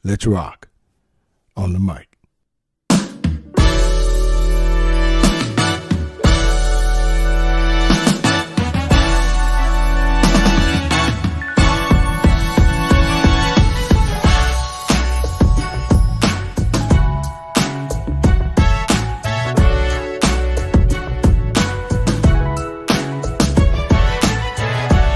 Let's rock on the mic.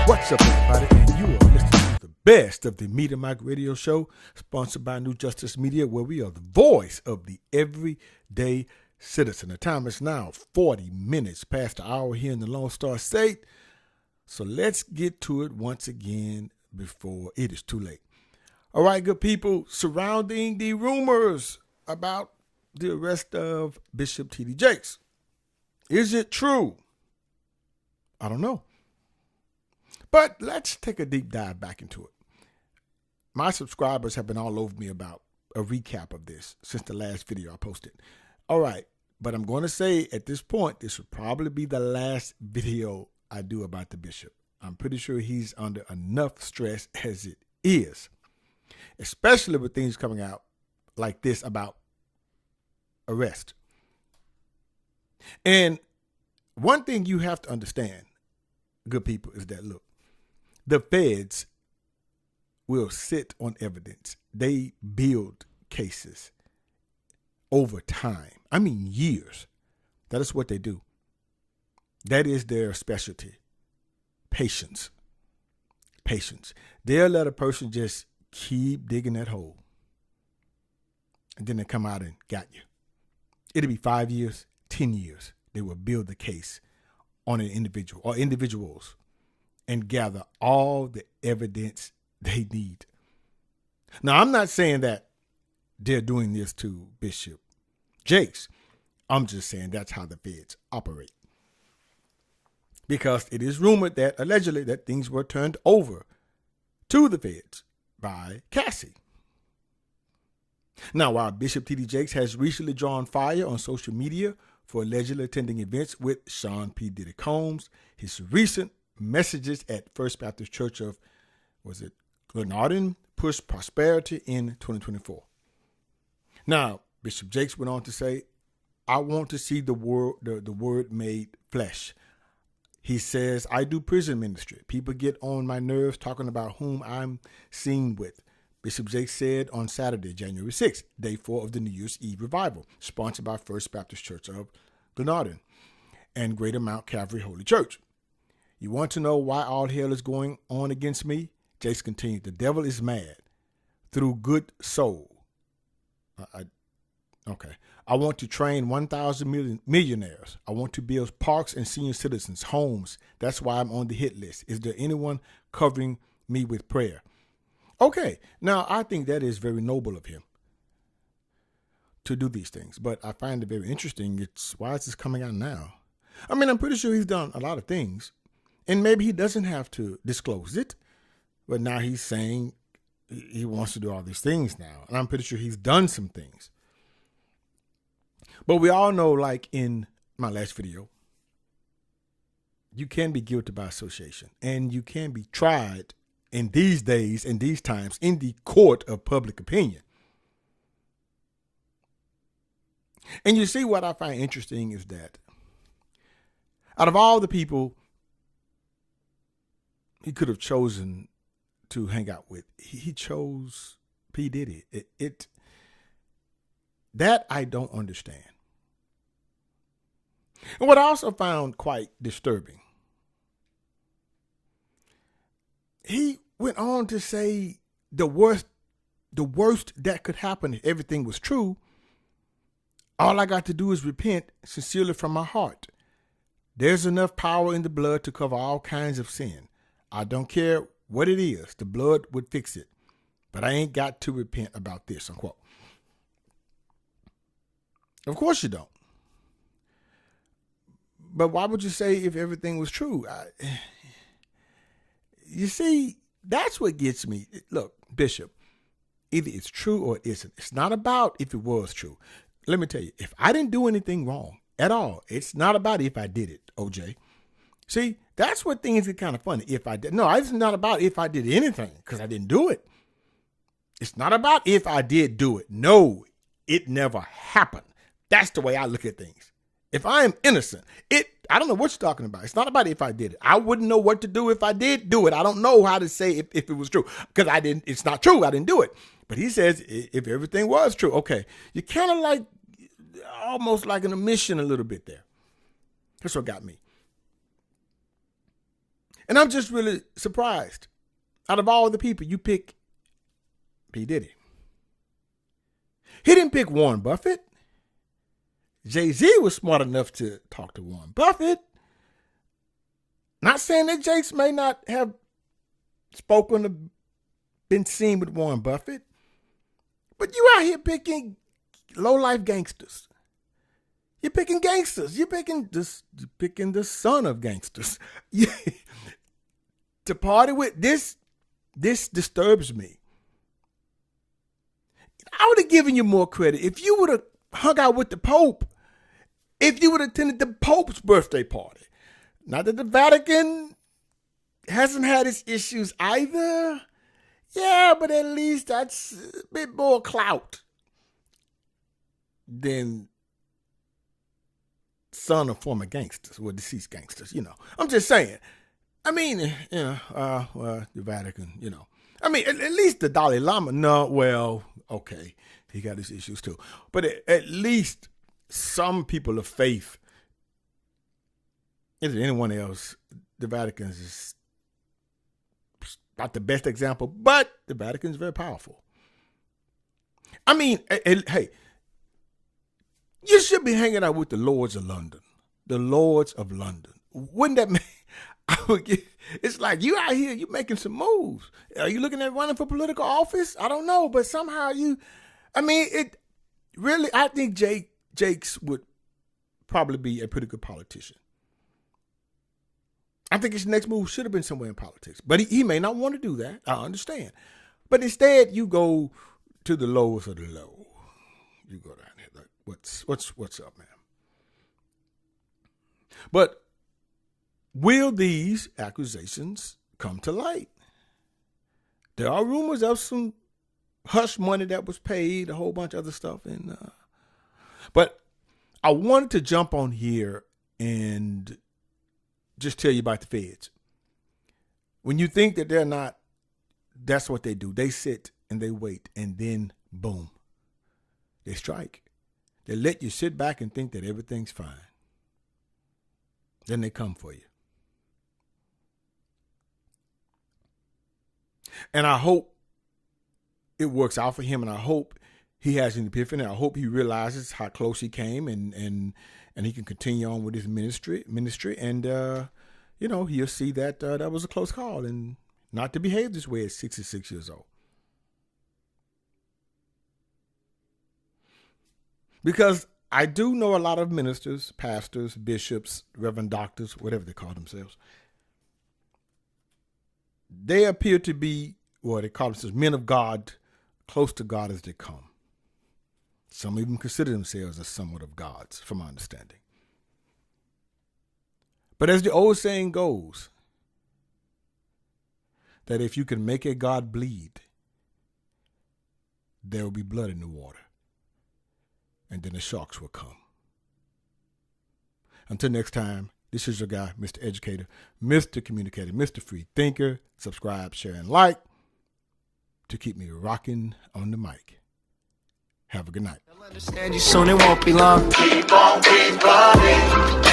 What's up, everybody? And you are listening to the best of the Media Mike Radio Show, sponsored by New Justice Media, where we are the voice of the everyday citizen. The time is now 40 minutes past the hour here in the Lone Star State. So let's get to it once again before it is too late. All right, good people, surrounding the rumors about the arrest of Bishop T.D. Jakes. Is it true? I don't know. But let's take a deep dive back into it. My subscribers have been all over me about a recap of this since the last video I posted. All right, but I'm going to say at this point, this will probably be the last video I do about the bishop. I'm pretty sure he's under enough stress as it is, especially with things coming out like this about arrest. And one thing you have to understand, good people, is that, look, the feds will sit on evidence. They build cases over time. I mean, years. That is what they do. That is their specialty. Patience. Patience. They'll let a person just keep digging that hole. And then they come out and got you. It'll be 5 years, 10 years. They will build the case on an individual or individuals and gather all the evidence they need. Now, I'm not saying that they're doing this to Bishop Jakes. I'm just saying that's how the feds operate. Because it is rumored that allegedly that things were turned over to the feds by Cassie. Now, while Bishop T.D. Jakes has recently drawn fire on social media for allegedly attending events with Sean P. Diddy Combs, his recent messages at First Baptist Church of, Glenarden, pushed prosperity in 2024. Now, Bishop Jakes went on to say, I want to see the word made flesh. He says, I do prison ministry. People get on my nerves talking about whom I'm seen with. Bishop Jakes said on Saturday, January 6th, day 4 of the New Year's Eve revival, sponsored by First Baptist Church of Glenarden and Greater Mount Calvary Holy Church. You want to know why all hell is going on against me? Jakes continued, the devil is mad through good soul. I want to train 1,000 millionaires. I want to build parks and senior citizens' homes. That's why I'm on the hit list. Is there anyone covering me with prayer? Okay, now I think that is very noble of him to do these things, but I find it very interesting. Why is this coming out now? I mean, I'm pretty sure he's done a lot of things, and maybe he doesn't have to disclose it, but now he's saying he wants to do all these things now, and I'm pretty sure he's done some things. But we all know, like in my last video, you can be guilty by association, and you can be tried in these days, in these times, in the court of public opinion. And you see, what I find interesting is that out of all the people he could have chosen to hang out with, he chose P. Diddy. That I don't understand. And what I also found quite disturbing, he went on to say the worst that could happen if everything was true. All I got to do is repent sincerely from my heart. There's enough power in the blood to cover all kinds of sin. I don't care what it is. The blood would fix it. But I ain't got to repent about this, unquote. Of course you don't. But why would you say if everything was true? You see, that's what gets me. Look, Bishop, either it's true or it isn't. It's not about if it was true. Let me tell you, if I didn't do anything wrong at all, it's not about if I did it, OJ. See, that's what things get kind of funny. If I did, no, it's not about if I did anything because I didn't do it. It's not about if I did do it. No, it never happened. That's the way I look at things. If I am innocent, I don't know what you're talking about. It's not about if I did it. I wouldn't know what to do if I did do it. I don't know how to say if it was true because it's not true. I didn't do it. But he says if everything was true, okay, you're kind of like almost like an omission a little bit there. That's what got me. And I'm just really surprised. Out of all the people, you pick P. Diddy. He didn't pick Warren Buffett. Jay-Z was smart enough to talk to Warren Buffett. Not saying that Jakes may not have spoken or been seen with Warren Buffett, but you out here picking low-life gangsters. You're picking gangsters. You're picking the son of gangsters. To party with this disturbs me. I would have given you more credit if you would have hung out with the Pope, if you would have attended the Pope's birthday party. Not that the Vatican hasn't had its issues either. Yeah, but at least that's a bit more clout than son of former gangsters or deceased gangsters, I'm just saying. I mean, the Vatican, I mean, at least the Dalai Lama, no, well, okay, he got his issues too. But at least some people of faith, if anyone else, the Vatican is not the best example, but the Vatican is very powerful. I mean, hey, you should be hanging out with the Lords of London. The Lords of London. Wouldn't that make... It's like you out here, you making some moves. Are you looking at running for political office? I don't know, but somehow I think Jakes would probably be a pretty good politician. I think his next move should have been somewhere in politics, but he may not want to do that. I understand. But instead, you go to the lowest of the low. You go down here like, what's up, man? But will these accusations come to light? There are rumors of some hush money that was paid, a whole bunch of other stuff. But I wanted to jump on here and just tell you about the feds. When you think that they're not, that's what they do. They sit and they wait, and then boom, they strike. They let you sit back and think that everything's fine. Then they come for you. And I hope it works out for him, and I hope he has an epiphany. I hope he realizes how close he came, and he can continue on with his ministry, and he'll see that that was a close call, and not to behave this way at 66 years old. Because I do know a lot of ministers, pastors, bishops, reverend doctors, whatever they call themselves. They appear to be, they call themselves men of God, close to God as they come. Some even consider themselves as somewhat of gods, from my understanding. But as the old saying goes, that if you can make a god bleed, there will be blood in the water. And then the sharks will come. Until next time, this is your guy, Mr. Educator, Mr. Communicator, Mr. Free Thinker. Subscribe, share, and like to keep me rocking on the mic. Have a good night. I'll understand you soon, it won't be long. Keep on, keep running.